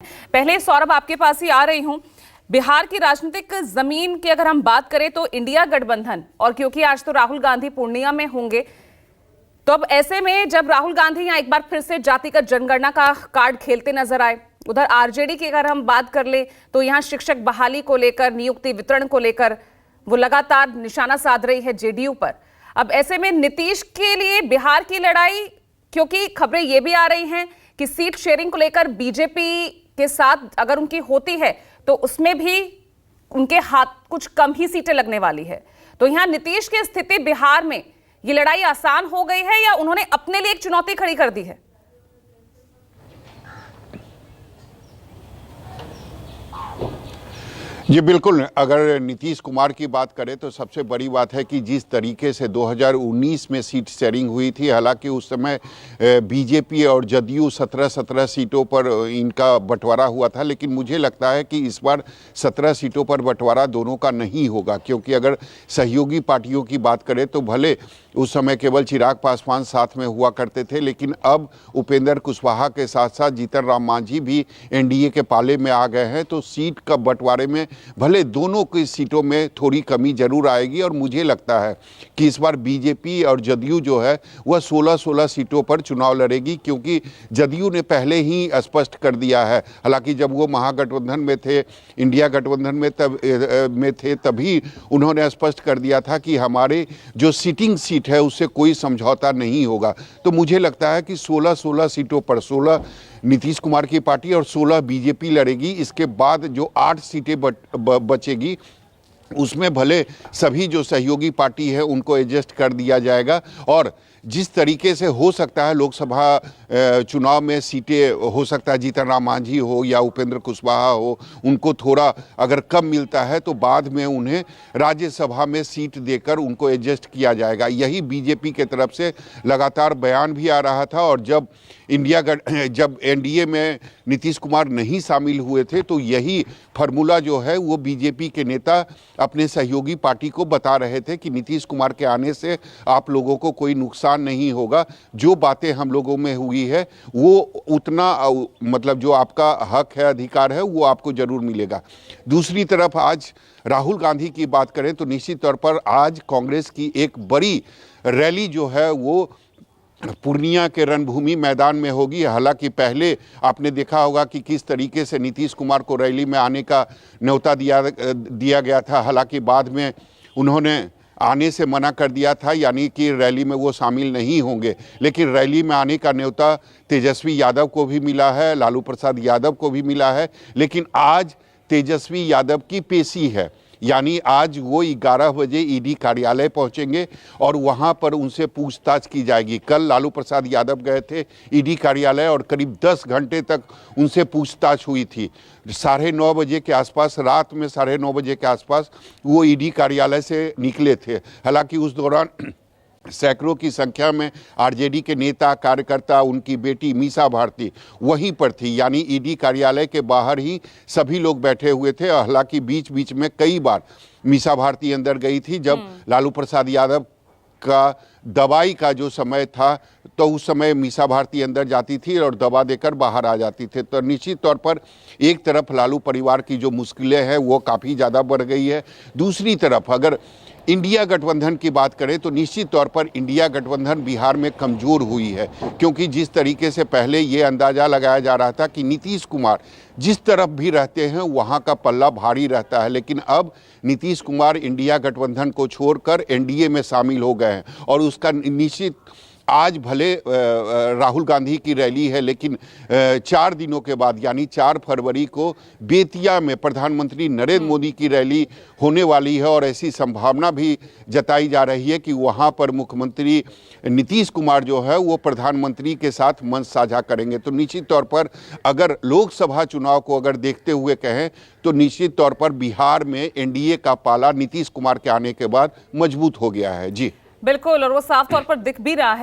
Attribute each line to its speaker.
Speaker 1: पहले सौरभ आपके पास ही आ रही हूं। बिहार की राजनीतिक जमीन की अगर हम बात करें तो इंडिया गठबंधन, और क्योंकि आज तो राहुल गांधी पूर्णिया में होंगे, तो अब ऐसे में जब राहुल गांधी यहां एक बार फिर से जातिगत जनगणना का कार्ड खेलते नजर आए, उधर आरजेडी की अगर हम बात कर ले तो यहां शिक्षक बहाली को लेकर, नियुक्ति वितरण को लेकर वो लगातार निशाना साध रही है जेडीयू पर। अब ऐसे में नीतीश के लिए बिहार की लड़ाई, क्योंकि खबरें ये भी आ रही हैं कि सीट शेयरिंग को लेकर बीजेपी के साथ अगर उनकी होती है तो उसमें भी उनके हाथ कुछ कम ही सीटें लगने वाली है। तो यहां नीतीश की स्थिति बिहार में ये लड़ाई आसान हो गई है या उन्होंने अपने लिए एक चुनौती खड़ी कर दी है?
Speaker 2: जी बिल्कुल, अगर नीतीश कुमार की बात करें तो सबसे बड़ी बात है कि जिस तरीके से 2019 में सीट शेयरिंग हुई थी, हालांकि उस समय बीजेपी और जदयू 17 सीटों पर इनका बंटवारा हुआ था, लेकिन मुझे लगता है कि इस बार 17 सीटों पर बंटवारा दोनों का नहीं होगा, क्योंकि अगर सहयोगी पार्टियों की बात करें तो भले उस समय केवल चिराग पासवान साथ में हुआ करते थे, लेकिन अब उपेंद्र कुशवाहा के साथ साथ जीतन राम मांझी भी एनडीए के पाले में आ गए हैं। तो सीट का बंटवारे में भले दोनों की सीटों में थोड़ी कमी जरूर आएगी, और मुझे लगता है कि इस बार बीजेपी और जदयू जो है वह 16 सीटों पर चुनाव लड़ेगी, क्योंकि जदयू ने पहले ही स्पष्ट कर दिया है, हालांकि जब वो महागठबंधन में थे, इंडिया गठबंधन में थे, तभी उन्होंने स्पष्ट कर दिया था कि हमारे जो सिटिंग सीट है उससे कोई समझौता नहीं होगा। तो मुझे लगता है कि 16 सीटों पर 16 नीतीश कुमार की पार्टी और 16 बीजेपी लड़ेगी। इसके बाद जो 8 सीटें बचेगी उसमें भले सभी जो सहयोगी पार्टी है उनको एडजस्ट कर दिया जाएगा, और जिस तरीके से हो सकता है लोकसभा चुनाव में सीटें, हो सकता है जीतन राम मांझी हो या उपेंद्र कुशवाहा हो, उनको थोड़ा अगर कम मिलता है तो बाद में उन्हें राज्यसभा में सीट देकर उनको एडजस्ट किया जाएगा। यही बीजेपी के तरफ से लगातार बयान भी आ रहा था, और जब एनडीए में नीतीश कुमार नहीं शामिल हुए थे तो यही फार्मूला जो है वो बीजेपी के नेता अपने सहयोगी पार्टी को बता रहे थे कि नीतीश कुमार के आने से आप लोगों को कोई नुकसान नहीं होगा, जो बातें हम लोगों में हुई है वो उतना, मतलब जो आपका हक है, अधिकार है, वो आपको जरूर मिलेगा। दूसरी तरफ आज राहुल गांधी की बात करें तो निश्चित तौर पर आज कांग्रेस की एक बड़ी रैली जो है वो पूर्णिया के रणभूमि मैदान में होगी। हालांकि पहले आपने देखा होगा कि किस तरीके से नीतीश कुमार को रैली में आने का न्योता दिया गया था, हालांकि बाद में उन्होंने आने से मना कर दिया था, यानी कि रैली में वो शामिल नहीं होंगे। लेकिन रैली में आने का न्योता तेजस्वी यादव को भी मिला है, लालू प्रसाद यादव को भी मिला है, लेकिन आज तेजस्वी यादव की पेशी है, यानी आज वो 11 बजे ईडी कार्यालय पहुंचेंगे और वहां पर उनसे पूछताछ की जाएगी। कल लालू प्रसाद यादव गए थे ईडी कार्यालय और करीब 10 घंटे तक उनसे पूछताछ हुई थी। 9:30 बजे के आसपास, रात में 9:30 बजे के आसपास वो ईडी कार्यालय से निकले थे। हालांकि उस दौरान सैकड़ों की संख्या में आरजेडी के नेता, कार्यकर्ता, उनकी बेटी मीसा भारती वहीं पर थी, यानी ईडी कार्यालय के बाहर ही सभी लोग बैठे हुए थे। हालांकि बीच बीच में कई बार मीसा भारती अंदर गई थी। जब लालू प्रसाद यादव का दवाई का जो समय था तो उस समय मीसा भारती अंदर जाती थी और दवा देकर बाहर आ जाती थी। तो निश्चित तौर पर एक तरफ लालू परिवार की जो मुश्किलें हैं वो काफ़ी ज़्यादा बढ़ गई है। दूसरी तरफ अगर इंडिया गठबंधन की बात करें तो निश्चित तौर पर इंडिया गठबंधन बिहार में कमज़ोर हुई है, क्योंकि जिस तरीके से पहले ये अंदाज़ा लगाया जा रहा था कि नीतीश कुमार जिस तरफ भी रहते हैं वहाँ का पल्ला भारी रहता है, लेकिन अब नीतीश कुमार इंडिया गठबंधन को छोड़कर एनडीए में शामिल हो गए हैं, और उसका निश्चित आज भले राहुल गांधी की रैली है, लेकिन 4 दिनों के बाद यानी 4 फरवरी को बेतिया में प्रधानमंत्री नरेंद्र मोदी की रैली होने वाली है, और ऐसी संभावना भी जताई जा रही है कि वहां पर मुख्यमंत्री नीतीश कुमार जो है वो प्रधानमंत्री के साथ मंच साझा करेंगे। तो निश्चित तौर पर अगर लोकसभा चुनाव को अगर देखते हुए कहें तो निश्चित तौर पर बिहार में एनडीए का पाला नीतीश कुमार के आने के बाद मजबूत हो गया है। जी
Speaker 1: बिल्कुल, और वो साफ तौर पर दिख भी रहा है।